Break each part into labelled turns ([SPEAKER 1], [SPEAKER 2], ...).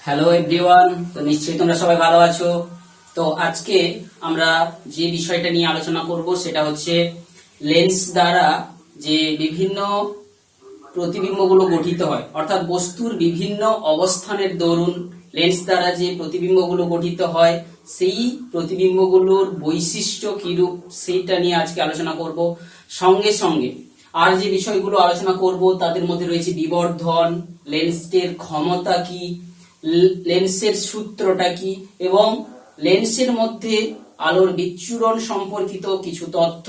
[SPEAKER 1] Hello everyone, তো নিশ্চয়ই তোমরা সবাই ভালো আছো। তো আজকে আমরা যে বিষয়টা নিয়ে আলোচনা করব সেটা হচ্ছে লেন্স দ্বারা যে বিভিন্ন প্রতিবিম্বগুলো গঠিত হয়, অর্থাৎ বস্তুর বিভিন্ন অবস্থানের দরুন লেন্স দ্বারা যে প্রতিবিম্বগুলো গঠিত হয় সেই প্রতিবিম্বগুলোর বৈশিষ্ট্য কিরূপ সেইটা নিয়ে আজকে আলোচনা করব। সঙ্গে সঙ্গে আর যে বিষয়গুলো আলোচনা করব তাদের মধ্যে রয়েছে বিবর্ধন, লেন্সের ক্ষমতা কি, লেন্সের সূত্রটা কি এবং লেন্সের মধ্যে আলোর বিচ্ছুরণ সম্পর্কিত কিছু তথ্য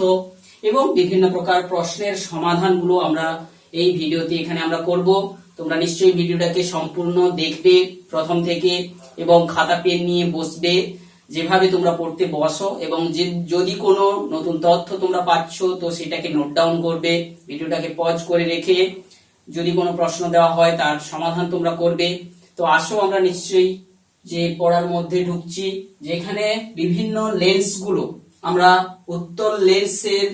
[SPEAKER 1] এবং বিভিন্ন প্রকার প্রশ্নের সমাধানগুলো আমরা এই ভিডিওতে এখানে আমরা করব। তোমরা নিশ্চয়ই ভিডিওটাকে সম্পূর্ণ দেখবে প্রথম থেকে এবং খাতা পেন নিয়ে বসবে, যেভাবে তোমরা পড়তে বসো, এবং যদি কোনো নতুন তথ্য তোমরা পাচ্ছ তো সেটাকে নোট ডাউন করবে, ভিডিওটাকে পজ করে রেখে যদি কোনো প্রশ্ন দেওয়া হয় তার সমাধান তোমরা করবে। তো আসো আমরা নিশ্চয়ই যে পড়ার মধ্যে ঢুকছি, যেখানে বিভিন্ন লেন্সগুলো আমরা উত্তল লেন্সের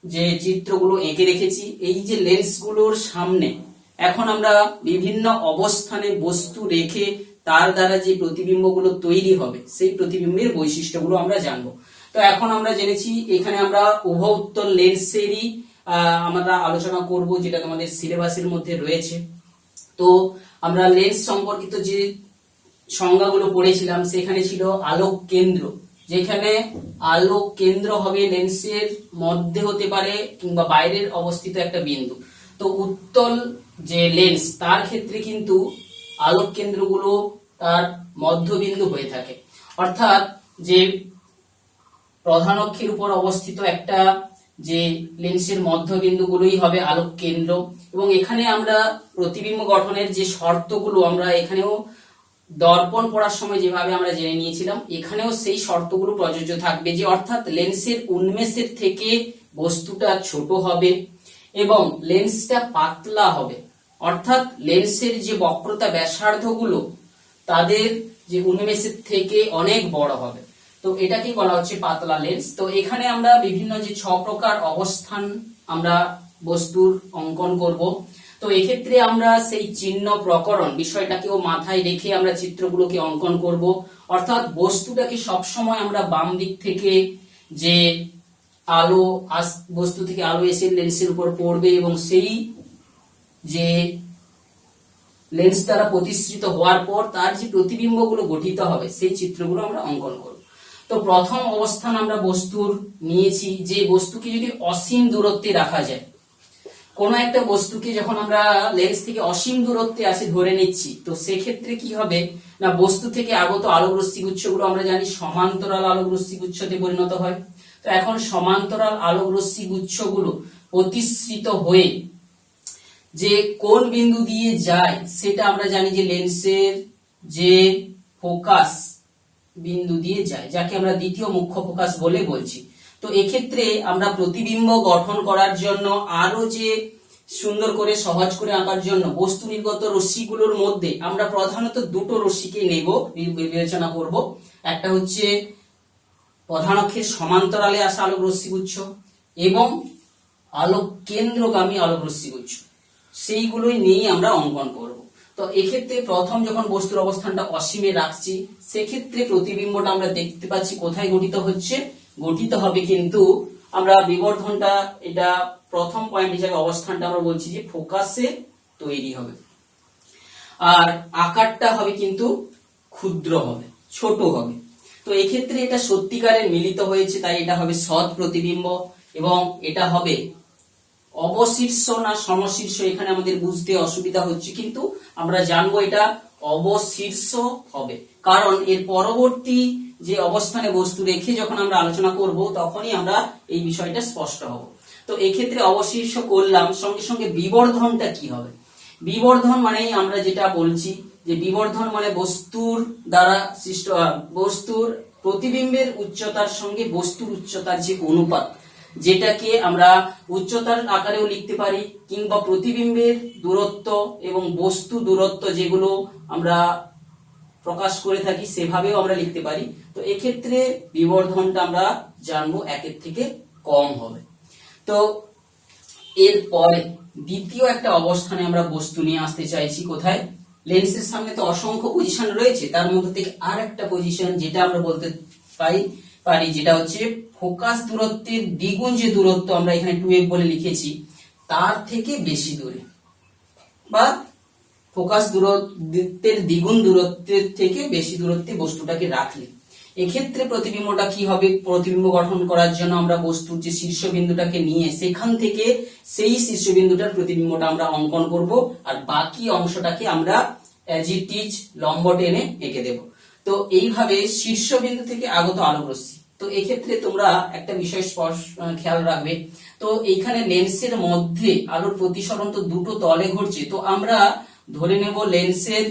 [SPEAKER 1] যে চিত্রগুলো এঁকে রেখেছি, এই যে লেন্সগুলোর সামনে এখন আমরা বিভিন্ন অবস্থানে বস্তু রেখে তার দ্বারা যে প্রতিবিম্বগুলো তৈরি হবে সেই প্রতিবিম্বের বৈশিষ্ট্যগুলো আমরা জানবো। তো এখন আমরা জেনেছি এখানে আমরা উভয় উত্তল লেন্সেরই আমরা আলোচনা করব, যেটা তোমাদের সিলেবাসের মধ্যে রয়েছে। তো আমরা লেন্স সম্পর্কিত যে সংজ্ঞাগুলো পড়েছিলাম সেখানে ছিল আলোক কেন্দ্র, যেখানে আলোক কেন্দ্র হবে লেন্সের মধ্যে হতে পারে কিংবা বাইরের অবস্থিত একটা বিন্দু। তো উত্তল যে লেন্স তার ক্ষেত্রে কিন্তু আলোক কেন্দ্রগুলো তার মধ্যবিন্দু হয়ে থাকে, অর্থাৎ যে প্রধান অক্ষের উপর অবস্থিত একটা যে লেন্সের মধ্যবিন্দুগুলোই হবে আলোক কেন্দ্র। এবং এখানে আমরা প্রতিবিম্ব গঠনের যে শর্তগুলো আমরা এখানেও দর্পণ পড়ার সময় যেভাবে আমরা জেনে নিয়েছিলাম, এখানেও সেই শর্তগুলো প্রযোজ্য থাকবে, যে অর্থাৎ লেন্সের উন্মেষের থেকে বস্তুটা ছোট হবে এবং লেন্সটা পাতলা হবে, অর্থাৎ লেন্সের যে বক্রতা ব্যাসার্ধগুলো তাদের যে উন্মেষের থেকে অনেক বড় হবে। তো এটাকেই বলা হচ্ছে পাতলা লেন্স। তো এখানে আমরা বিভিন্ন যে 6 প্রকার অবস্থান আমরা বস্তুর অঙ্কন করব। তো এক্ষেত্রে আমরা সেই চিহ্ন প্রকরণ বিষয়টাকেও মাথায় রেখে আমরা চিত্রগুলোকে অঙ্কন করব, অর্থাৎ বস্তুটাকে সবসময় আমরা বাম দিক থেকে যে আলো বস্তু থেকে আলো এসে লেন্সের উপর পড়বে এবং সেই যে লেন্স দ্বারা প্রতিসৃত হওয়ার পর তার যে প্রতিবিম্বগুলো গঠিত হবে সেই চিত্রগুলো আমরা অঙ্কন করব। তো প্রথম অবস্থান আমরা বস্তুর নিয়েছি, যে বস্তুকে যদি অসীম দূরত্বে রাখা যায়, কোন একটা বস্তুকে যখন আমরা লেন্স থেকে অসীম দূরত্বে আসে ধরে নিচ্ছি, তো সেক্ষেত্রে কি হবে না, বস্তু থেকে আগত আলোক রশ্মি গুচ্ছগুলো আমরা জানি সমান্তরাল আলোক রশ্মি গুচ্ছতে পরিণত হয়। তো এখন সমান্তরাল আলোক রশ্মি গুচ্ছগুলো প্রতিসৃত হয়ে যে কোন বিন্দু দিয়ে যায় সেটা আমরা জানি যে লেন্সের যে ফোকাস বিন্দু দিয়ে যায়, যাকে আমরা দ্বিতীয় মুখ্য ফোকাস বলে বলছি। তো এক্ষেত্রে আমরা প্রতিবিম্ব গঠন করার জন্য আরো যে সুন্দর করে সহজ করে আঁকার জন্য বস্তু নির্গত রশ্মিগুলোর মধ্যে আমরা প্রধানত দুটো রশ্মিকে নেব, বিবেচনা করব। একটা হচ্ছে প্রধান অক্ষের সমান্তরালে আসা আলোক রশ্মিগুচ্ছ এবং আলোক কেন্দ্রগামী আলোক রশ্মিগুচ্ছ, সেইগুলোই নিয়ে আমরা অঙ্কন করব। তো এক্ষেত্রে প্রথম যখন বস্তুর অবস্থানটা অসীমে রাখছি, সেক্ষেত্রে প্রতিবিম্বটা আমরা দেখতে পাচ্ছি কোথায় গঠিত হচ্ছে, গঠিত হবে কিন্তু আমরা বিবর্ধনটা এটা প্রথম পয়েন্ট হিসেবে অবস্থানটা আমরা বলছি যে ফোকাসে তৈরি হবে, আর আকারটা হবে কিন্তু ক্ষুদ্র হবে, ছোট হবে। তো এক্ষেত্রে এটা সত্যিকারের মিলিত হয়েছে, তাই এটা হবে সৎ প্রতিবিম্ব। এবং এটা হবে অবশীর্ষ না সমশীর্ষ এখানে আমাদের বুঝতে অসুবিধা হচ্ছে, কিন্তু আমরা জানবো এটা অবশীর্ষ হবে, কারণ এর পরবর্তী যে অবস্থানে বস্তু রেখে যখন আমরা আলোচনা করব তখনই আমরা এই বিষয়টা স্পষ্ট হব। তো এক্ষেত্রে অবশীর্ষ করলাম, সঙ্গে সঙ্গে বিবর্ধনটা কি হবে। বিবর্ধন মানে আমরা যেটা বলছি যে বিবর্ধন মানে বস্তুর দ্বারা সৃষ্ট বস্তুর প্রতিবিম্বের উচ্চতার সঙ্গে বস্তুর উচ্চতার যে অনুপাত, যেটাকে আমরা উচ্চতার আকারেও লিখতে পারি কিংবা প্রতিবিম্বের দূরত্ব এবং বস্তু দূরত্ব যেগুলো আমরা প্রকাশ করে থাকি সেভাবেও আমরা লিখতে পারি। তো এক্ষেত্রে বিবর্ধনটা আমরা জানবো 1 থেকে কম হবে। তো এরপরে দ্বিতীয় একটা অবস্থানে আমরা বস্তু নিয়ে আসতে চাইছি, কোথায়, লেন্সের সামনে তো অসংখ্য পজিশন রয়েছে, তার মধ্যে থেকে আর একটা পজিশন যেটা আমরা বলতে পারি যেটা হচ্ছে ফোকাস দূরত্বের দ্বিগুণ যে দূরত্ব আমরা এখানে 2f বলে লিখেছি তার থেকে বেশি দূরে, বা ফোকাস দূরত্বের দ্বিগুণ দূরত্বের থেকে বেশি দূরত্বে বস্তুটাকে রাখলে এক্ষেত্রে প্রতিবিম্বটা কি হবে? প্রতিবিম্ব গঠন করার জন্য আমরা বস্তুর যে শীর্ষবিন্দুটাকে নিয়ে সেখান থেকে সেই শীর্ষবিন্দুটার প্রতিবিম্বটা আমরা অঙ্কন করব, আর বাকি অংশটাকে আমরা অ্যাজ ইট ইজ লম্ব টেনে এঁকে দেব। তো এইভাবে শীর্ষবিন্দু থেকে আগত আলোক রশ্মি, তো এক্ষেত্রে তোমরা একটা বিষয় খেয়াল রাখবে, তো এইখানে লেন্সের মধ্যে আলোর প্রতিসরণ তো দুটো তলে ঘটছে, তো আমরা ধরে নেব লেন্সের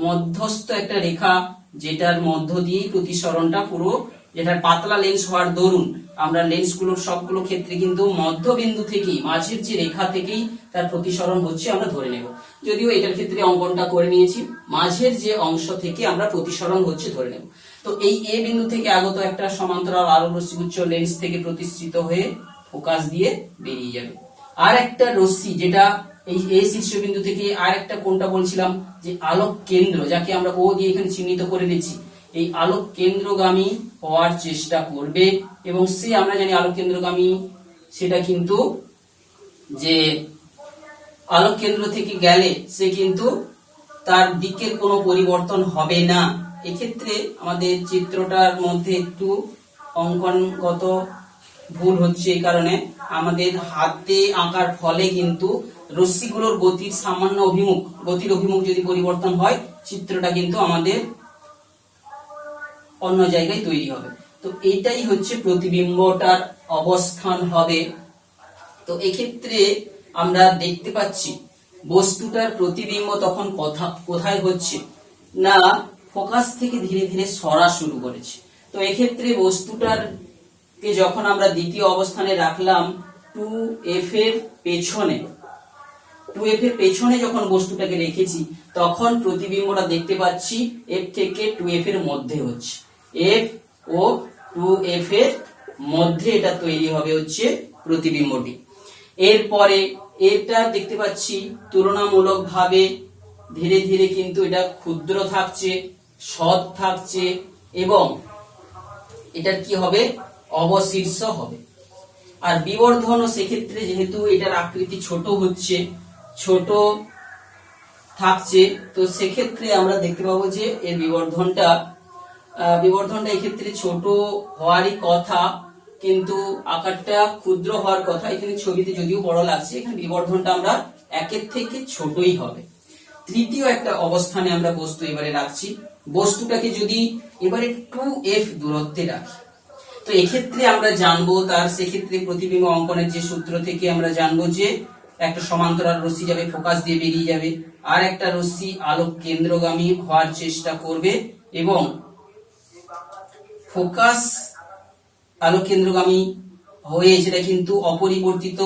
[SPEAKER 1] মধ্যস্থ একটা রেখা যেটার মধ্য দিয়েই প্রতিসরণটা পুরো, যেটা পাতলা লেন্স হওয়ার দরুন আমরা লেন্সগুলোর সবগুলো ক্ষেত্রে কিন্তু মধ্যবিন্দু থেকেই, মাঝের যে রেখা থেকেই তার প্রতিসরণ হচ্ছে আমরা ধরে নেব। যদিও এটার ক্ষেত্রে অঙ্কনটা করে নিয়েছি, মাঝের যে অংশ থেকে আমরা প্রতিসরণ হচ্ছে ধরে নেব। তো এই এ বিন্দু থেকে আগত একটা সমান্তরাল আলোক রশ্মি গুচ্ছ লেন্স থেকে প্রতিসৃত হয়ে ফোকাস দিয়ে বেরিয়ে যাবে। আর একটা রশ্মি যেটা এই এ শীর্ষবিন্দু থেকে আর একটা কোনটা বলছিলাম যে আলোক কেন্দ্র, যাকে আমরা ও দিয়ে এখানে চিহ্নিত করে দিচ্ছি, এই আলোক কেন্দ্রগামী হওয়ার চেষ্টা করবে, এবং সে আমরা জানি আলোক কেন্দ্রগামী সেটা কিন্তু যে আলোক কেন্দ্র থেকে গেলে সে কিন্তু তার দিকের কোনো পরিবর্তন হবে না। এক্ষেত্রে আমাদের চিত্রটার মধ্যে একটু অঙ্কনগত ভুল হচ্ছে, এই কারণে আমাদের হাতে আঁকার ফলে কিন্তু রশ্মিগুলোর গতির সামান্য গতির অভিমুখ যদি পরিবর্তন হয় চিত্রটা কিন্তু আমাদের অন্য জায়গায় তৈরি হবে। তো এটাই হচ্ছে প্রতিবিম্বটার অবস্থান হবে। তো এক্ষেত্রে আমরা দেখতে পাচ্ছি বস্তুটার প্রতিবিম্ব তখন কোথায় হচ্ছে না, ফোকাস থেকে ধীরে ধীরে সরা শুরু করেছে। তো এক্ষেত্রে বস্তুটার কে যখন আমরা দ্বিতীয় অবস্থানে রাখলাম 2f এর পেছনে যখন বস্তুটাকে রেখেছি তখন প্রতিবিম্বটা দেখতে পাচ্ছি f থেকে 2f এর মধ্যে হচ্ছে, f ও 2f এর মধ্যে এটা তৈরি হবে হচ্ছে প্রতিবিম্বটি। এরপরে এটা দেখতে পাচ্ছি তুলনামূলকভাবে ধীরে ধীরে কিন্তু এটা ক্ষুদ্র থাকছে, সৎ থাকছে, এবং এটার কি হবে? অবশীর্ষ হবে। আর বিবর্ধন সেক্ষেত্রে যেহেতু এটার আকৃতি ছোট হচ্ছে, ছোট থাকছে, তো সেক্ষেত্রে আমরা দেখতে পাবো যে এর বিবর্ধনটা এক্ষেত্রে ছোট হওয়ারই কথা, কিন্তু আকারটা ক্ষুদ্র হওয়ার কথা। এখানে ছবিতে যদিও বড় লাগছে, এখানে বিবর্ধনটা আমরা 1 থেকে ছোটই হবে। তৃতীয় একটা অবস্থানে আমরা বস্তু এবারে রাখছি, বস্তুটাকে যদি এবারে 2f দূরত্বে রাখি, তো এক্ষেত্রে আমরা জানবো সেক্ষেত্রে প্রতিবিম্ব অঙ্কনের যে সূত্র থেকে আমরা জানবো যে একটা সমান্তরাল রশ্মি যাবে, ফোকাস দিয়ে বেরিয়ে যাবে, আর একটা রশ্মি আলোক কেন্দ্রগামী হওয়ার চেষ্টা করবে, এবং ফোকাস আলোক কেন্দ্রগামী হয়ে সেটা কিন্তু অপরিবর্তিত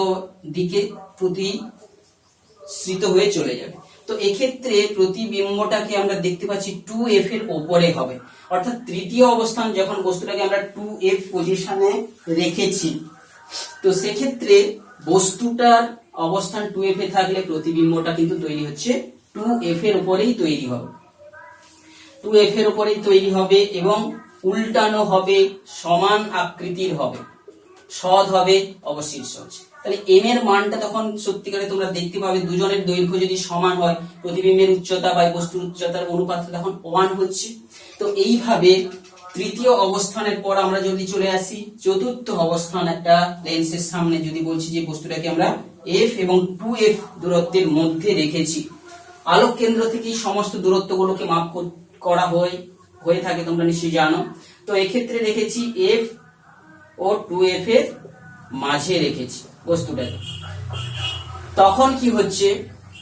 [SPEAKER 1] দিকে প্রতিসৃত হয়ে চলে যাবে। তো এক্ষেত্রে প্রতিবিম্বটাকে আমরা দেখতে পাচ্ছি 2f এর উপরে হবে, অর্থাৎ তৃতীয় অবস্থান যখন বস্তুটাকে আমরা 2f পজিশনে রেখেছি, তো সেক্ষেত্রে বস্তুটার অবস্থান 2f এ থাকলে প্রতিবিম্বটা কিন্তু তৈরি হচ্ছে 2f এর উপরেই তৈরি হবে, 2f এর উপরেই তৈরি হবে, এবং উল্টানো হবে, সমান আকৃতির হবে, সৎ হবে, অবশীর্ষ হচ্ছে। তাহলে m এর মানটা তখন সত্যিকারে তোমরা দেখতে পাবে দুজনের দৈর্ঘ্য যদি সমান হয়, প্রতিবিম্বের উচ্চতা বা বস্তুর উচ্চতার অনুপাতটা তখন 1 হচ্ছে। তো এইভাবে তৃতীয় অবস্থানের পর আমরা যদি চলে আসি চতুর্থ অবস্থান, একটা লেন্সের সামনে যদি বলছি যে বস্তুটাকে আমরা f এবং 2f দূরত্বের মধ্যে রেখেছি, আলোক কেন্দ্র থেকে সমস্ত দূরত্বগুলোকে মাপ করা হয়ে থাকে, তোমরা নিশ্চয়ই জানো। তো এক্ষেত্রে রেখেছি f ও 2f এর মাঝে রেখেছি বস্তুটাকে, তখন কি হচ্ছে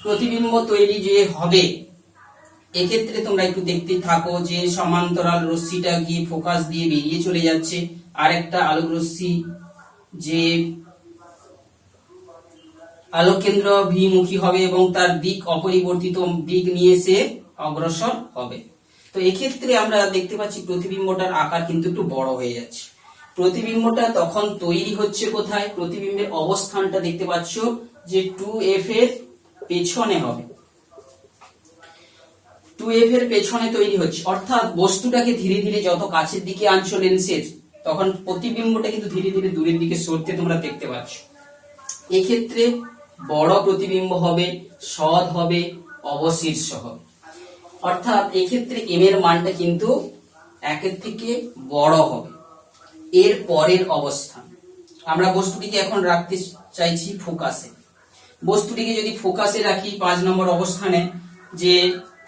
[SPEAKER 1] প্রতিবিম্ব তৈরি যে হবে, এক্ষেত্রে তোমরা একটু দেখতে থাকো যে সমান্তরাল রশ্মিটা গিয়ে ফোকাস দিয়ে বেরিয়ে চলে যাচ্ছে, আর একটা আলোক রশ্মি যে আলোক কেন্দ্র ভিমুখী হবে এবং তার দিক অপরিবর্তিত দিক নিয়ে সে অগ্রসর হবে। তো এক্ষেত্রে আমরা দেখতে পাচ্ছি প্রতিবিম্বটার আকার কিন্তু একটু বড় হয়ে যাচ্ছে। প্রতিবিম্বটা তখন তৈরি হচ্ছে কোথায়? প্রতিবিম্বের অবস্থানটা দেখতে পাচ্ছ যে 2f এর পেছনে হবে, 2f এর পেছনে তৈরি হচ্ছে, অর্থাৎ বস্তুটাকে ধীরে ধীরে যত কাছের দিকে আনছো লেন্সের, তখন প্রতিবিম্বটা কিন্তু ধীরে ধীরে দূরের দিকে সরতে তোমরা দেখতে পাচ্ছ। এক্ষেত্রে বড় প্রতিবিম্ব হবে, সৎ হবে, অবশীর্ষ হবে। অর্থাৎ এক্ষেত্রে এম এর মানটা কিন্তু একের থেকে বড় হবে। এর পরের অবস্থান, আমরা বস্তুটিকে এখন রাখতে চাইছি ফোকাসে। বস্তুটিকে যদি ফোকাসে রাখি 5 নম্বর অবস্থানে, যে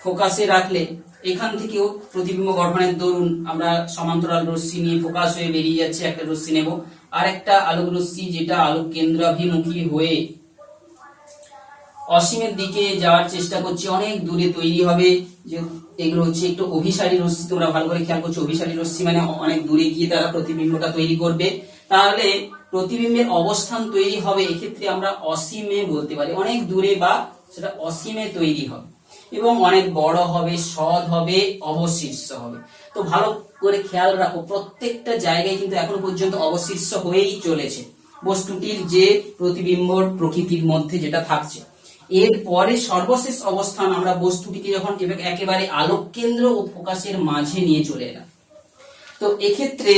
[SPEAKER 1] ফোকাসে রাখলে এখান থেকেও প্রতিবিম্ব গঠনের দরুন আমরা সমান্তরাল রশ্মি নিয়ে ফোকাস হয়ে বেরিয়ে যাচ্ছে একটা রশ্মি নেব, আর একটা আলোক রশ্মি যেটা আলোক কেন্দ্রাভিমুখী হয়ে অসীমের দিকে যাওয়ার চেষ্টা করছে, অনেক দূরে তৈরি হবে। যে এগুলো হচ্ছে একটু অভিসারী রশ্মি, তোমরা ভালো করে খেয়াল করছো, অভিসারী রশ্মি মানে অনেক দূরে গিয়ে তারা প্রতিবিম্বটা তৈরি করবে। তাহলে প্রতিবিম্বের অবস্থান তৈরি হবে এক্ষেত্রে আমরা অসীমে বলতে পারি, অনেক দূরে বা সেটা অসীমে তৈরি হবে এবং অনেক বড় হবে, সৎ হবে, অবশীর্ষ হবে। তো ভালো করে খেয়াল রাখো, প্রত্যেকটা জায়গায় কিন্তু এখনো পর্যন্ত অবশীর্ষ হয়েই চলেছে বস্তুটির যে প্রতিবিম্বর প্রকৃতির মধ্যে যেটা থাকছে। এর পরে সর্বশেষ অবস্থান আমরা বস্তুটিকে যখন একেবারে আলোক কেন্দ্র ও ফোকাসের মাঝে নিয়ে চলে এলাম। তো এক্ষেত্রে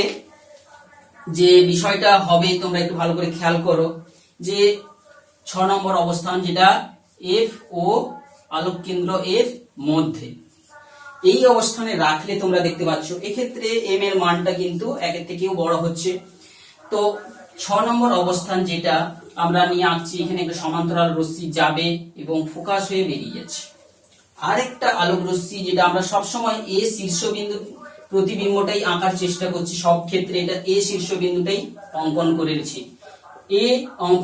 [SPEAKER 1] যে বিষয়টা হবে তোমরা একটু ভালো করে খেয়াল করো, যে 6 নম্বর অবস্থান যেটা এফ ও আলোক কেন্দ্র এর মধ্যে, এই অবস্থানে রাখলে তোমরা দেখতে পাচ্ছ এক্ষেত্রে এম এর মানটা কিন্তু একের থেকেও বড় হচ্ছে। তো 6 নম্বর অবস্থান যেটা আমরা নিয়ে আঁকছি, এখানে একটা সমান্তরাল রশ্মি যাবে এবং ফোকাস হয়ে বেরিয়ে যাচ্ছে। আরেকটা আলোক রশ্মি যেটা আমরা সবসময় এ শীর্ষবিন্দু প্রতিবিম্বটাই আঁকার চেষ্টা করছি, সব ক্ষেত্রে এটা এ শীর্ষবিন্দুটাই অঙ্কন করেছি, এ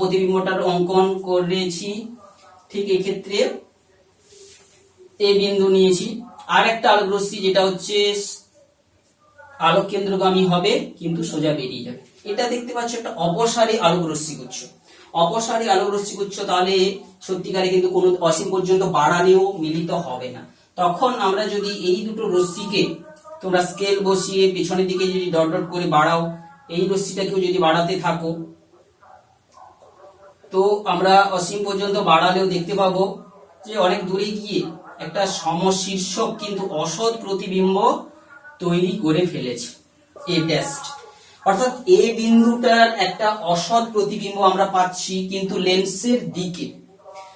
[SPEAKER 1] প্রতিবিম্বটার অঙ্কন করেছি, ঠিক এক্ষেত্রে এ বিন্দু নিয়েছি। আর একটা আলোক রশ্মি যেটা হচ্ছে আলোক কেন্দ্রগামী হবে কিন্তু সোজা বেরিয়ে যাবে, এটা দেখতে পাচ্ছ একটা অপসারী আলোক রশ্মি গুচ্ছ। অপসারী আলোক রশ্মি গুচ্ছ তাহলে সত্যিকারে কিন্তু কোনো অসীম পর্যন্ত বাড়ালেও মিলিত হবে না। তখন আমরা যদি এই দুটো রশ্মিকে তোমরা স্কেল বসিয়ে পেছনের দিকে যদি ডট ডট করে বাড়াও, এই রশ্মিটাকেও যদি বাড়াতে থাকো, তো আমরা অসীম পর্যন্ত বাড়ালেও দেখতে পাবো যে অনেক দূরে গিয়ে একটা সমশীর্ষক কিন্তু অসৎ প্রতিবিম্ব তৈরি করে ফেলেছে এ টেস্ট। অর্থাৎ এ বিন্দুটার একটা অসৎ প্রতিবিম্ব আমরা পাচ্ছি কিন্তু লেন্সের দিকে।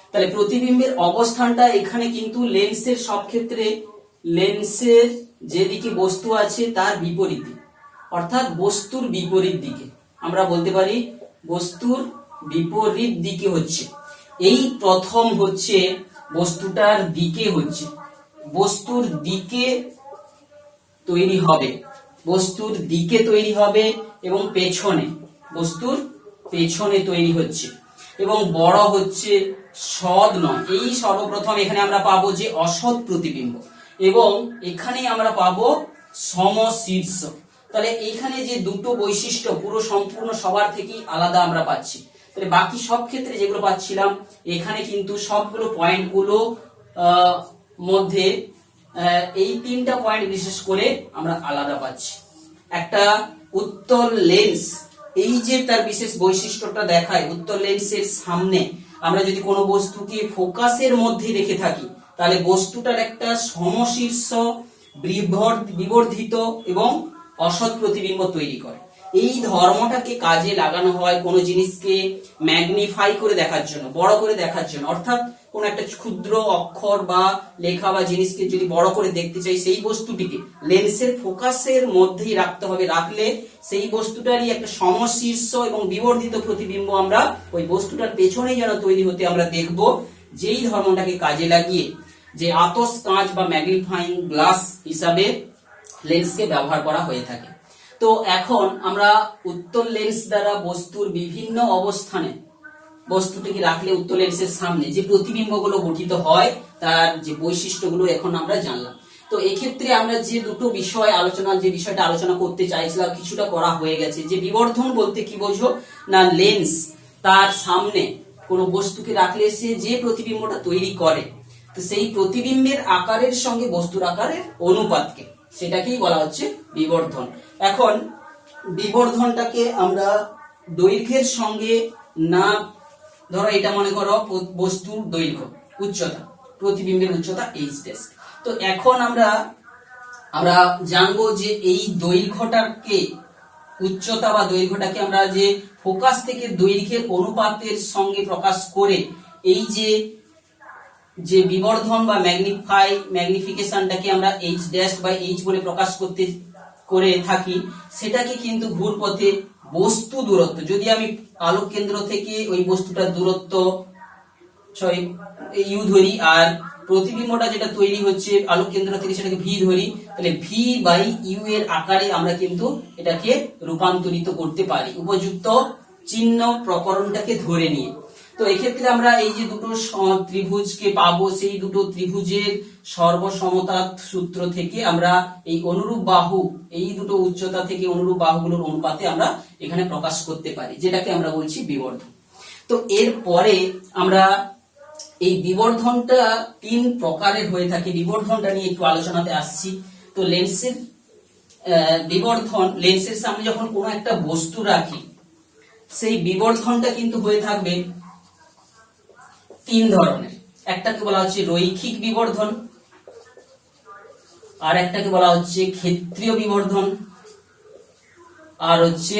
[SPEAKER 1] তাহলে প্রতিবিম্বের অবস্থানটা এখানে কিন্তু লেন্সের সব ক্ষেত্রে লেন্সের যেদিকে বস্তু আছে তার বিপরীতে, অর্থাৎ বস্তুর বিপরীত দিকে আমরা বলতে পারি, বস্তুর বিপরীত দিকে হচ্ছে। এই প্রথম হচ্ছে বস্তুটার দিকে হচ্ছে, বস্তুর দিকে তৈরি হবে, বস্তুর দিকে তৈরি হবে এবং পেছনে, বস্তুর পেছনে তৈরি হচ্ছে এবং বড় হচ্ছে, সৎ নয়। এই সর্বপ্রথম এখানে আমরা পাবো যে অসৎ প্রতিবিম্ব এবং এখানে আমরা পাবো সমশীর্ষ। তাহলে এখানে যে দুটো বৈশিষ্ট্য পুরো সম্পূর্ণ সবার থেকেই আলাদা আমরা পাচ্ছি। তাহলে বাকি সব ক্ষেত্রে যেগুলো পাচ্ছিলাম এখানে কিন্তু সবগুলো পয়েন্টগুলো মধ্যে এই 3টা পয়েন্ট বিশেষ করে আমরা আলাদা পাচ্ছি। একটা উত্তল লেন্স, এই যে তার বিশেষ বৈশিষ্ট্যটা দেখায়, উত্তল লেন্সের সামনে আমরা যদি কোনো বস্তুকে ফোকাসের মধ্যে রেখে থাকি তাহলে বস্তুটার একটা সমশীর্ষ বিবর্ধিত এবং অসৎ প্রতিবিম্ব তৈরি করে। এই ধর্মটাকে কাজে লাগানো হয় কোনো জিনিসকে ম্যাগনিফাই করে দেখার জন্য, বড় করে দেখার জন্য। অর্থাৎ কোন একটা ক্ষুদ্র অক্ষর বা লেখা বা জিনিসকে যদি বড় করে দেখতে চাই, সেই বস্তুটিকে লেন্সের ফোকাসের মধ্যেই রাখতে হবে, রাখলে সেই বস্তুটারই একটা সমশীর্ষ এবং বিবর্ধিত প্রতিবিম্ব আমরা ওই বস্তুটার পেছনেই যেন তৈরি হতে আমরা দেখব। যেই ধর্মটাকে কাজে লাগিয়ে যে আতস কাঁচ বা ম্যাগনিফাইং গ্লাস হিসাবে লেন্সকে ব্যবহার করা হয়ে থাকে। তো এখন আমরা উত্তল লেন্স দ্বারা বস্তুর বিভিন্ন অবস্থানে বস্তুটিকে রাখলে উত্তল লেন্সের সামনে যে প্রতিবিম্বগুলো গঠিত হয় তার যে বৈশিষ্ট্যগুলো এখন আমরা জানলাম। তো এক্ষেত্রে আমরা যে দুটো বিষয় যে বিষয়টা আলোচনা করতে চাইছিলাম কিছুটা করা হয়ে গেছে। যে বিবর্ধন বলতে কি বোঝো না, লেন্স তার সামনে কোনো বস্তুকে রাখলে সে যে প্রতিবিম্বটা তৈরি করে, তো সেই প্রতিবিম্বের আকারের সঙ্গে বস্তুর আকারের অনুপাতকে, সেটাকেই বলা হচ্ছে বিবর্ধন। এখন বিবর্ধনটাকে আমরা দৈর্ঘ্যের সঙ্গে না, ধরো এটা মনে করো বস্তুর দৈর্ঘ্য, উচ্চতা, প্রতিবিম্বের উচ্চতা h', তো এখন আমরা জানবো যে এই দৈর্ঘ্যটাকে, উচ্চতা বা দৈর্ঘ্যটাকে আমরা যে ফোকাস থেকে দৈর্ঘ্যের অনুপাতের সঙ্গে প্রকাশ করে এই যে বিবর্ধন বা ম্যাগনিফিকেশনটাকে আমরা h ড্যাশ বাই h বলে প্রকাশ করে থাকি, সেটাকে কিন্তু ঘুরপথে বস্তু দূরত্ব, যদি আমি আলোক কেন্দ্র থেকে ওই বস্তুটার দূরত্ব ইউ ধরি আর প্রতিবিম্বটা যেটা তৈরি হচ্ছে আলোক কেন্দ্র থেকে সেটাকে ভি ধরি, তাহলে ভি বাই ইউ এর আকারে আমরা কিন্তু এটাকে রূপান্তরিত করতে পারি উপযুক্ত চিহ্ন প্রকরণটাকে ধরে নিয়ে। তো এক্ষেত্রে আমরা এই যে দুটো ত্রিভুজকে পাবো, সেই দুটো ত্রিভুজের সর্বসমতা সূত্র থেকে আমরা এই অনুরূপ বাহু, এই দুটো উচ্চতা থেকে অনুরূপ বাহুগুলোর অনুপাতে আমরা এখানে প্রকাশ করতে পারি, যেটাকে আমরা বলছি বিবর্ধন। তো এরপরে আমরা এই বিবর্ধনটা 3 প্রকারের হয়ে থাকে, বিবর্ধনটা নিয়ে একটু আলোচনাতে আসছি। তো লেন্সের বিবর্ধন, লেন্সের সামনে যখন কোনো একটা বস্তু রাখি, সেই বিবর্ধনটা কিন্তু হয়ে থাকবে 3 ধরনের। একটাকে বলা হচ্ছে রৈখিক বিবর্ধন, আর একটাকে বলা হচ্ছে ক্ষেত্রীয় বিবর্ধন, আর হচ্ছে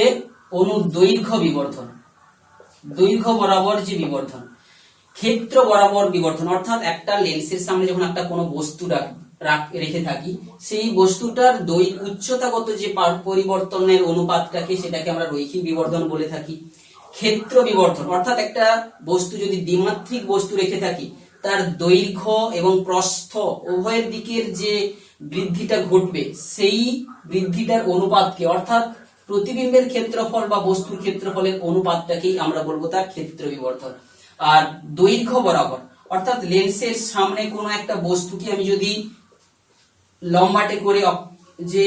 [SPEAKER 1] অনুদৈর্ঘ্য বিবর্ধন, দৈর্ঘ্য বরাবর যে বিবর্ধন। ক্ষেত্র বরাবর বিবর্ধন অর্থাৎ একটা লেন্সের সামনে যখন একটা কোনো বস্তু রেখে থাকি, সেই বস্তুটার উচ্চতাগত যে পরিবর্তনের অনুপাতটাকে, সেটাকে আমরা রৈখিক বিবর্ধন বলে থাকি। ক্ষেত্র বিবর্ধন অর্থাৎ একটা বস্তু যদি দ্বিমাত্রিক বস্তু রেখে থাকি, তার দৈর্ঘ্য এবং প্রস্থ উভয়ের দিকের যে বৃদ্ধিটা ঘটবে, সেই বৃদ্ধিটার অনুপাতকে অর্থাৎ প্রতিবিম্বের ক্ষেত্রফল বা বস্তুর ক্ষেত্রফলের অনুপাতটাকেই আমরা বলবো তার ক্ষেত্র বিবর্ধন। আর দৈর্ঘ্য বরাবর অর্থাৎ লেন্সের সামনে কোনো একটা বস্তুকে আমি যদি লম্বাটে করে যে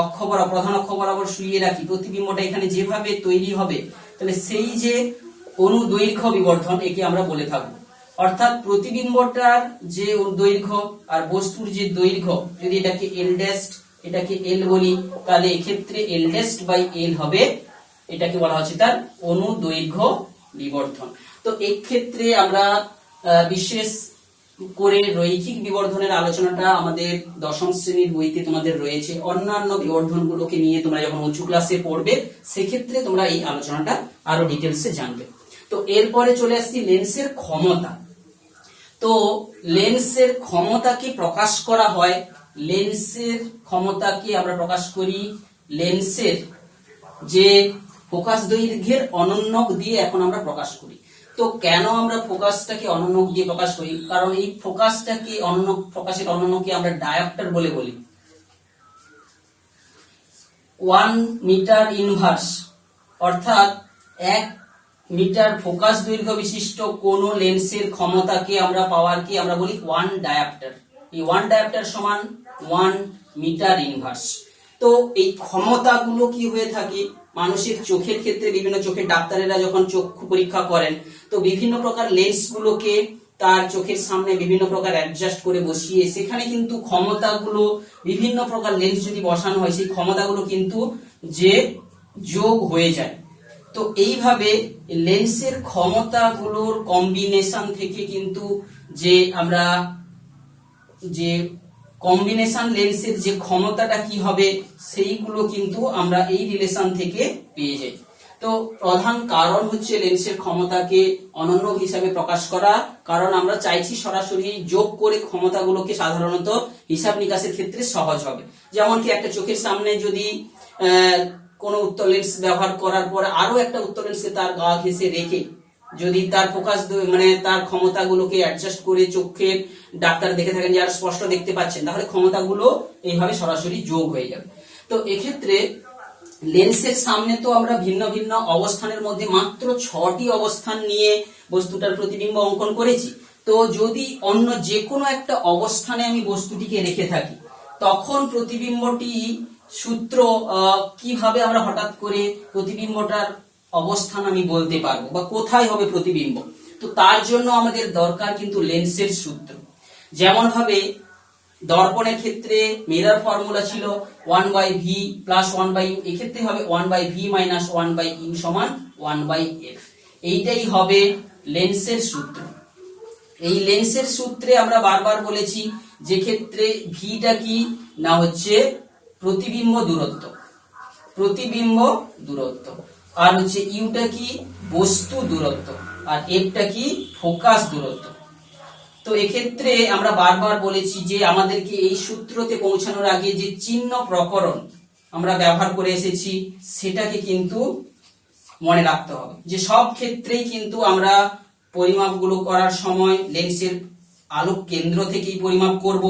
[SPEAKER 1] অক্ষ বরাবর, প্রধান অক্ষ বরাবর শুইয়ে রাখি, প্রতিবিম্বটা এখানে যেভাবে তৈরি হবে, তাহলে সেই যে অনুদৈর্ঘ্য বিবর্ধন, একে আমরা বলে থাকবো। অর্থাৎ প্রতিবিম্বটার যে দৈর্ঘ্য আর বস্তুর যে দৈর্ঘ্য, যদি এটাকে এল ড্যাশ এটাকে এল বলি, তাহলে এক্ষেত্রে এল ড্যাশ বাই এল হবে, এটাকে বলা হচ্ছে তার অনুদৈর্ঘ্য বিবর্ধন। তো এই ক্ষেত্রে আমরা বিশেষ করে রৈখিক বিবর্ধনের আলোচনাটা আমাদের 10ম শ্রেণীর বইতে তোমাদের রয়েছে। অন্যান্য বিবর্ধনগুলোকে নিয়ে তোমরা যখন উঁচু ক্লাসে পড়বে, সেক্ষেত্রে তোমরা এই আলোচনাটা আরো ডিটেলসে জানবে। তো এরপরে চলে আসছি লেন্সের ক্ষমতা। তো লেন্সের ক্ষমতাকে প্রকাশ করা হয়, লেন্সের ক্ষমতাকে আমরা প্রকাশ করি লেন্সের যে ফোকাস দৈর্ঘ্যের অনন্যক দিয়ে এখন আমরা প্রকাশ করি। তো কেন আমরা ফোকাসটাকে অনন্যক দিয়ে প্রকাশ করি? কারণ এই ফোকাসটাকে ফোকাসের অনন্যকে আমরা ডায়োপ্টার বলে বলি। 1 মিটার ইনভার্স অর্থাৎ 1 মিটার ফোকাস দৈর্ঘ্য বিশিষ্ট কোন লেন্সের ক্ষমতাকে আমরা পাওয়ারকে আমরা বলি 1 ডায়োপ্টার। এই 1 ডায়োপ্টার সমান 1 মিটার ইনভার্স। তো এই ক্ষমতাগুলো কি হয়ে থাকে মানুষের চোখের ক্ষেত্রে, বিভিন্ন চোখের ডাক্তারেরা যখন চক্ষু পরীক্ষা করেন, তো বিভিন্ন প্রকার লেন্সগুলোকে তার চোখের সামনে বিভিন্ন প্রকার অ্যাডজাস্ট করে বসিয়ে, সেখানে কিন্তু ক্ষমতাগুলো বিভিন্ন প্রকার লেন্স যদি বসানো হয়, সেই ক্ষমতাগুলো কিন্তু যে যোগ হয়ে যায়। তো এইভাবে লেন্সের ক্ষমতাগুলোর কম্বিনেশন থেকে কিন্তু যে আমরা যে কম্বিনেশন লেন্সের যে ক্ষমতাটা কি হবে, সেইগুলো কিন্তু আমরা এই রিলেশন থেকে পেয়ে যাই। তো প্রধান কারণ হচ্ছে লেন্সের ক্ষমতাকে অনন্য হিসাবে প্রকাশ করা, কারণ আমরা চাইছি সরাসরি যোগ করে ক্ষমতাগুলোকে সাধারণত হিসাব নিকাশের ক্ষেত্রে সহজ হবে। যেমন কি একটা চোখের সামনে যদি কোনো উত্তল লেন্স ব্যবহার করার পর আরো একটা উত্তল লেন্সকে তার গা ঘেঁষে রেখে যদি তার ফোকাস তার ক্ষমতাগুলোকে অ্যাডজাস্ট করে চোখের ডাক্তার দেখে থাকেন যে আর স্পষ্ট দেখতে পাচ্ছেন, তাহলে ক্ষমতাগুলো এইভাবে সরাসরি যোগ হয়ে যাবে। তো এক্ষেত্রে লেন্সের সামনে তো আমরা ভিন্ন ভিন্ন অবস্থানের মধ্যে মাত্র 6টি অবস্থান নিয়ে বস্তুটার প্রতিবিম্ব অঙ্কন করেছি। তো যদি অন্য যে কোনো একটা অবস্থানে আমি বস্তুটিকে রেখে থাকি, তখন প্রতিবিম্বটি সূত্র কিভাবে আমরা হঠাৎ করে প্রতিবিম্বটার অবস্থান আমি বলতে পারবো বা কোথায় হবে প্রতিবিম্ব। তো তার জন্য আমাদের দরকার কিন্তু লেন্সের সূত্র। যেমন ভাবে দর্পণের ক্ষেত্রে মিরর ফর্মুলা ছিল 1/v প্লাস 1/u, এক্ষেত্রে হবে 1/v মাইনাস 1/u সমান 1/f। এইটাই হবে লেন্সের সূত্র। এই লেন্সের সূত্রে আমরা বারবার বলেছি যে ক্ষেত্রে ভিটা কি না হচ্ছে প্রতিবিম্ব দূরত্ব, প্রতিবিম্ব দূরত্ব, আর হচ্ছে ইউটা কি বস্তু দূরত্ব, আর এফটা কি ফোকাস দূরত্ব। তো এক্ষেত্রে আমরা বারবার বলেছি যে আমাদেরকে এই সূত্রতে পৌঁছানোর আগে যে চিহ্ন প্রকরণ আমরা ব্যবহার করে এসেছি সেটাকে কিন্তু মনে রাখতে হবে, যে সব ক্ষেত্রেই কিন্তু আমরা পরিমাপগুলো করার সময় লেন্সের আলোক কেন্দ্র থেকেই পরিমাপ করব,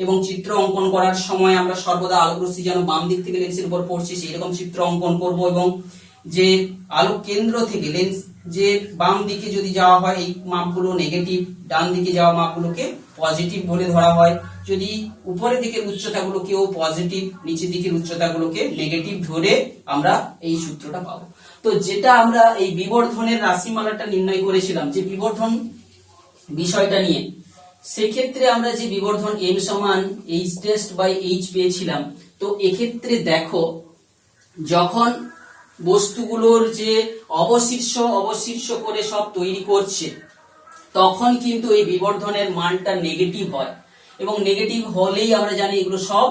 [SPEAKER 1] এবং চিত্র অঙ্কন করার সময় আমরা সর্বদা আলোক রশ্মি যেন বাম দিক থেকে লেন্সের উপর পড়ছে সেই রকম চিত্র অঙ্কন করব, এবং যে আলোক কেন্দ্র থেকে লেন্স যে বাম দিকে যদি যাওয়া হয় এই মাপগুলো নেগেটিভ, ডান দিকে যাওয়া মাপগুলোকে পজিটিভ বলে ধরা হয়, যদি উপরের দিকের উচ্চতাগুলোকেও পজিটিভ, নিচের দিকের উচ্চতাগুলোকে নেগেটিভ ধরে আমরা এই সূত্রটা পাবো। তো যেটা আমরা এই বিবর্ধনের রাশিমালাটা নির্ণয় করেছিলাম যে বিবর্ধন বিষয়টা নিয়ে, সেক্ষেত্রে আমরা যে বিবর্ধন m সমান h টেস্ট বাই h পেয়েছিলাম। তো এক্ষেত্রে দেখো যখন বস্তুগুলোর যে অবশীর্ষ করে সব তৈরি করছে তখন কিন্তু এই বিবর্ধনের মানটা নেগেটিভ হয়, এবং নেগেটিভ হলেই আমরা জানি এগুলো সব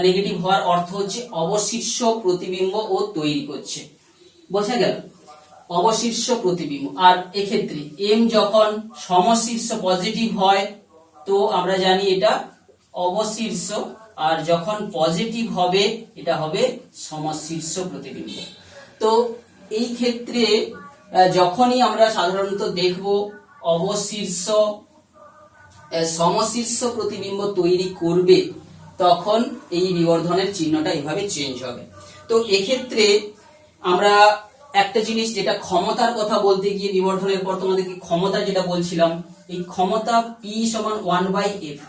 [SPEAKER 1] নেগেটিভ হওয়ার অর্থ হচ্ছে অবশীর্ষ প্রতিবিম্ব ও তৈরি করছে, বোঝা গেল? অবশীর্ষ প্রতিবিম্ব। আর এক্ষেত্রে m যখন সমশীর্ষ পজিটিভ হয় তো আমরা জানি এটা অবশীর্ষ, আর যখন পজিটিভ হবে এটা হবে সমশীর্ষ প্রতিবিম্ব। তো এই ক্ষেত্রে যখনই আমরা সাধারণত দেখব অবশীর্ষ সমশীর্ষ প্রতিবিম্ব তৈরি করবে তখন এই বিবর্ধনের চিহ্নটা এইভাবে চেঞ্জ হবে। তো এক্ষেত্রে আমরা একটা জিনিস যেটা ক্ষমতার কথা বলতে গিয়ে বিবর্ধনের পর তোমাদেরকে ক্ষমতা যেটা বলছিলাম, এই ক্ষমতা P সমান 1/f।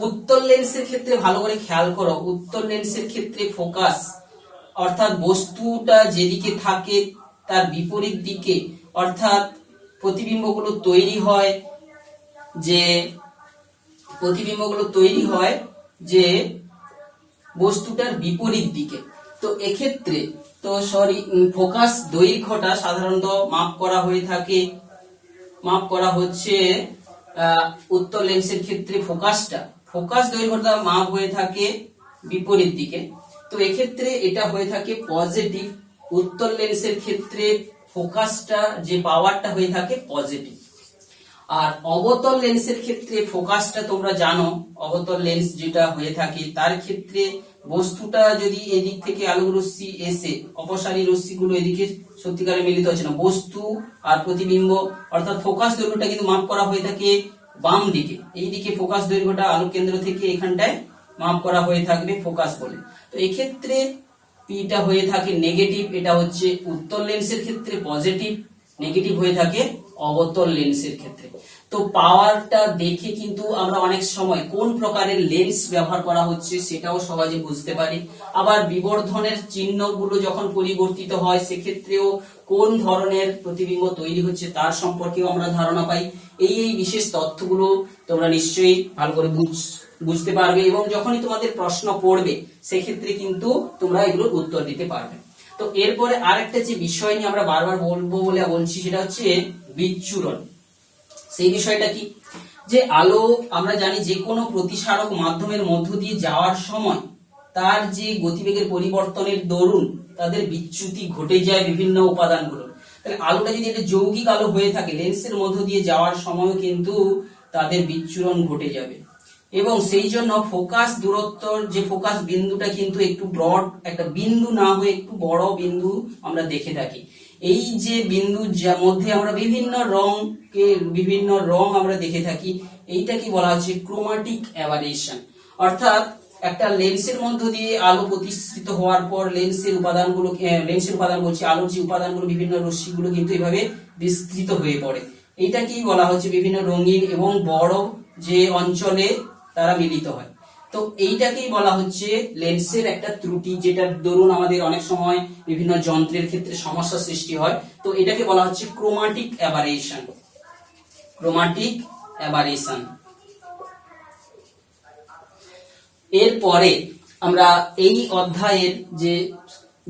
[SPEAKER 1] উত্তল লেন্সের ক্ষেত্রে ভালো করে খেয়াল করো, উত্তল লেন্সের ক্ষেত্রে ফোকাস অর্থাৎ বস্তুটা যেদিকে থাকে তার বিপরীত দিকে, অর্থাৎ প্রতিবিম্বগুলো তৈরি হয় যে বস্তুটার বিপরীত দিকে। তো এক্ষেত্রে তো ফোকাস দৈর্ঘ্যটা সাধারণত মাপ করা হচ্ছে উত্তল লেন্সের ক্ষেত্রে ফোকাস দৈর্ঘ্যটা মাপ হয়ে থাকে বিপরীত দিকে। তো এক্ষেত্রে এটা হয়ে থাকে পজিটিভ, উত্তল লেন্সের ক্ষেত্রে ফোকাসটা যে পাওয়ারটা হয়ে থাকে পজিটিভ। আর অবতল লেন্সের ক্ষেত্রে ফোকাসটা তোমরা জানো, অবতল লেন্স যেটা হয়ে থাকে তার ক্ষেত্রে বস্তুটা যদি এদিক থেকে আলোক রশ্মি এসে অপসারী রশ্মিগুলো এদিকে সত্যিকারে মিলিত হচ্ছে না, বস্তু আর প্রতিবিম্ব অর্থাৎ ফোকাস দৈর্ঘ্যটা কিন্তু মাপ করা হয়ে থাকে বাম দিকে, এই দিকে ফোকাস দৈর্ঘ্যটা আলোক কেন্দ্র থেকে এখানটায় মাপ করা হয়ে থাকবে ফোকাস বলে। তো এই ক্ষেত্রে পিটা হয়ে থাকে নেগেটিভ, এটা হচ্ছে উত্তল লেন্সের ক্ষেত্রে পজিটিভ, নেগেটিভ হয়ে থাকে অবতল লেন্সের ক্ষেত্রে। তো পাওয়ারটা দেখে কিন্তু আমরা অনেক সময় কোন প্রকারের লেন্স ব্যবহার করা হচ্ছে সেটাও সহজে বুঝতে পারি। আবার বিবর্ধনের চিহ্নগুলো যখন পরিবর্তিত হয় সেক্ষেত্রেও কোন ধরনের প্রতিবিম্ব তৈরি হচ্ছে তার সম্পর্কেও আমরা ধারণা পাই। এই বিশেষ তথ্যগুলো তোমরা নিশ্চয়ই ভালো করে বুঝতে পারবে, এবং যখনই তোমাদের প্রশ্ন পড়বে সেক্ষেত্রে কিন্তু তোমরা এগুলোর উত্তর দিতে পারবে। তো এরপরে আরেকটা যে বিষয় নিয়ে আমরা বারবার বলবো বলে বলছি সেটা হচ্ছে বিচ্ছুরণ। সেই বিষয়টা কি, যে আলো আমরা জানি যে কোনো প্রতিসারক মাধ্যমের মধ্য দিয়ে যাওয়ার সময় তার যে গতিবেগের পরিবর্তনের দরুন তাদের বিচ্যুতি ঘটে যায় বিভিন্ন উপাদানগুলো। তাহলে আলোটা যদি একটা যৌগিক আলো হয়ে থাকে লেন্সের মধ্য দিয়ে যাওয়ার সময়ও কিন্তু তাদের বিচ্ছুরণ ঘটে যাবে, এবং সেই জন্য ফোকাস দূরত্বর যে ফোকাস বিন্দুটা কিন্তু একটু ব্রড একটা বিন্দু না হয়ে একটু বড় বিন্দু আমরা দেখে থাকি। এই যে বিন্দু যার মধ্যে আমরা বিভিন্ন রং আমরা দেখে থাকি, এইটাকে বলা হচ্ছে ক্রোমাটিক অ্যাবারেশন। অর্থাৎ একটা লেন্সের মধ্য দিয়ে আলো প্রতিসৃত হওয়ার পর লেন্সের উপাদান বলছি আলোর যে উপাদানগুলো বিভিন্ন রশ্মিগুলো কিন্তু এভাবে বিস্তৃত হয়ে পড়ে। এইটাকেই বলা হচ্ছে বিভিন্ন রঙিন এবং বড় যে অঞ্চলে তারা মিলিত হয়। তো এইটাকেই বলা হচ্ছে লেন্সের একটা ত্রুটি, যেটার দরুন আমাদের অনেক সময় বিভিন্ন যন্ত্রের ক্ষেত্রে সমস্যা সৃষ্টি হয়। তো এটাকে বলা হচ্ছে ক্রোমাটিক অ্যাবারেশন। এরপরে আমরা এই অধ্যায়ের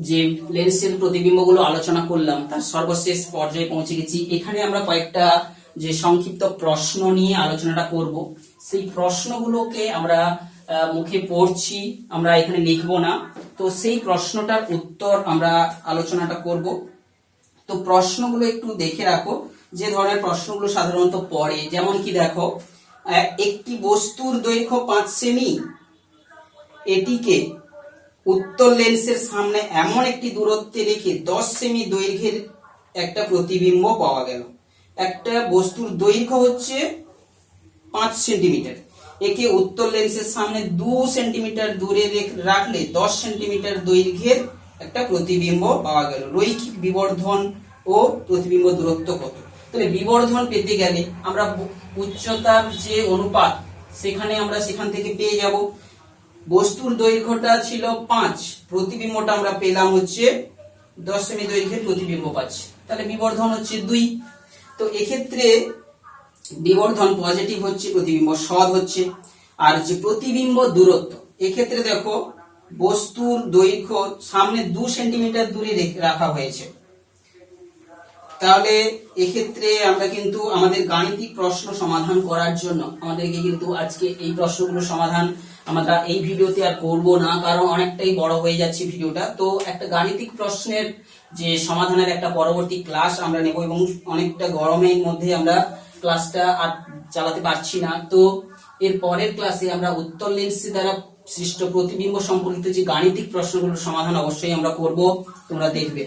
[SPEAKER 1] যে লেন্সের প্রতিবিম্বগুলো আলোচনা করলাম তার সর্বশেষ পর্যায়ে পৌঁছে গেছি। এখানে আমরা কয়েকটা যে সংক্ষিপ্ত প্রশ্ন নিয়ে আলোচনাটা করব। সেই প্রশ্নগুলোকে আমরা মুখে পড়ছি, আমরা এখানে লিখবো না। তো সেই প্রশ্নটার উত্তর আমরা আলোচনাটা করব। তো প্রশ্নগুলো একটু দেখে রাখো, যে ধরনের প্রশ্নগুলো সাধারণত পড়ে, যেমন কি দেখো, একটি বস্তুর দৈর্ঘ্য 5 সেমি, এটিকে উত্তর লেন্সের সামনে এমন একটি দূরত্বে রেখে 10 সেমি দৈর্ঘ্যের একটা প্রতিবিম্ব পাওয়া গেল। একটা বস্তুর দৈর্ঘ্য হচ্ছে 5 সেন্টিমিটার, একে উত্তর লেন্সের সামনে 2 সেন্টিমিটার দূরে রাখলে 10 সেন্টিমিটার দৈর্ঘ্যের একটা প্রতিবিম্ব পাওয়া গেল। রৈখিক বিবর্ধন ও প্রতিবিম্ব দূরত্ব কত? তাহলে বিবর্ধন পেতে গেলে আমরা উচ্চতার যে অনুপাত সেখান থেকে পেয়ে যাব। বস্তুর দৈর্ঘ্যটা ছিল 5, প্রতিবিম্বটা আমরা পেলাম হচ্ছে 10 সেমি দৈর্ঘ্যের প্রতিবিম্ব পাচ্ছি, তাহলে বিবর্ধন হচ্ছে 2। তো এক্ষেত্রে বিবর্ধন পজিটিভ হচ্ছে, প্রতিবিম্ব সৎ হচ্ছে। আর যে প্রতিবিম্ব দূরত্ব, এক্ষেত্রে দেখো বস্তুর দৈর্ঘ্য সামনে 2 সেন্টিমিটার দূরে রাখা হয়েছে, তাহলে এক্ষেত্রে আমরা কিন্তু আমাদের গাণিতিক প্রশ্ন সমাধান করার জন্য আমাদেরকে কিন্তু আজকে এই প্রশ্নগুলো সমাধান আমরা এই ভিডিওতে আর করব না, কারণ অনেকটাই বড় হয়ে যাচ্ছে ভিডিওটা। তো একটা গাণিতিক প্রশ্নের যে সমাধানের একটা পরবর্তী ক্লাস আমরা নেব, এবং অনেকটা গরমের মধ্যে আমরা ক্লাসটা আর চালাতে পারছি না। তো এর পরের ক্লাসে আমরা উত্তর লেন্স দ্বারা সৃষ্ট প্রতিবিম্ব সম্পর্কিত যে গাণিতিক প্রশ্নগুলোর সমাধান অবশ্যই আমরা করব, তোমরা দেখবে।